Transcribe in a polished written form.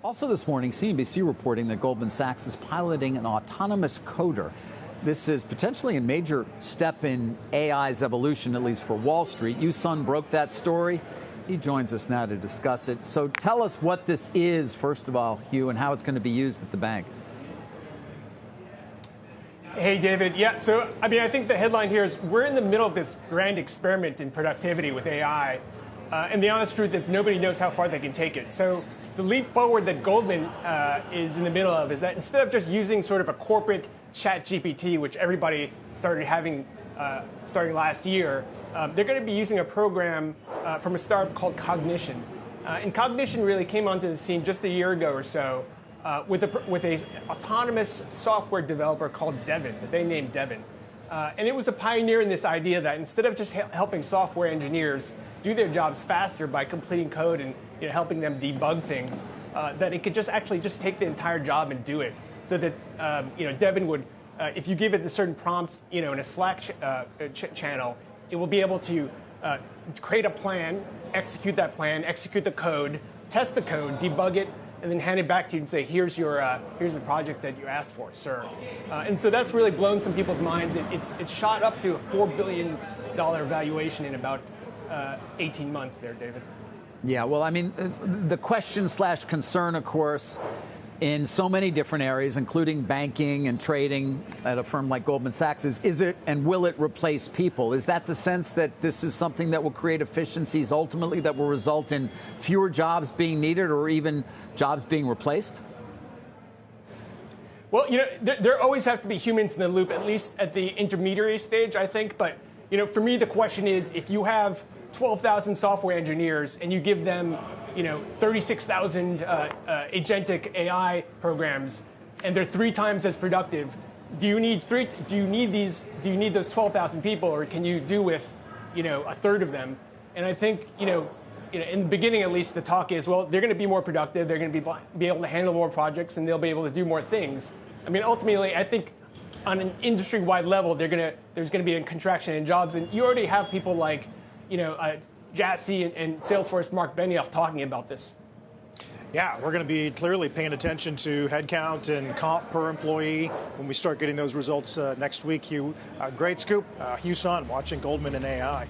Also this morning, CNBC reporting that Goldman Sachs is piloting an autonomous coder. This is potentially a major step in AI's evolution, at least for Wall Street. Sun broke that story. He joins us now to discuss it. So tell us what this is, first of all, Hugh, and how it's going to be used at the bank. Hey, David. Yeah, so, I think the headline here is we're in the middle of this grand experiment in productivity with AI. And the honest truth is nobody knows how far they can take it. So the leap forward that Goldman is in the middle of is that instead of just using sort of a corporate chat GPT, which everybody started having starting last year, they're going to be using a program from a startup called Cognition. And Cognition really came onto the scene just a year ago or so with a autonomous software developer called Devin, that they named Devin. And it was a pioneer in this idea that instead of just helping software engineers do their jobs faster by completing code and helping them debug things, that it could just take the entire job and do it. So that Devin would, if you give it the certain prompts, in a Slack channel, it will be able to create a plan, execute that plan, execute the code, test the code, debug it, and then hand it back to you and say, here's the project that you asked for, sir. And so that's really blown some people's minds. It's shot up to a $4 billion valuation in about 18 months there, David. Yeah, well, the question/concern, of course, in so many different areas, including banking and trading at a firm like Goldman Sachs, is it and will it replace people? Is that the sense that this is something that will create efficiencies ultimately that will result in fewer jobs being needed or even jobs being replaced? Well, there always have to be humans in the loop, at least at the intermediary stage, I think. But, for me, the question is, if you have 12,000 software engineers and you give them 36,000 agentic AI programs, and they're 3 times as productive. Do you need those 12,000 people, or can you do with a third of them? And I think in the beginning at least the talk is, well, they're going to be more productive. They're going to be able to handle more projects, and they'll be able to do more things. Ultimately, I think on an industry-wide level, there's going to be a contraction in jobs, and you already have people like Jassy and Salesforce Mark Benioff talking about this. Yeah, we're going to be clearly paying attention to headcount and comp per employee when we start getting those results next week. Hugh, great scoop. Sun watching Goldman and AI.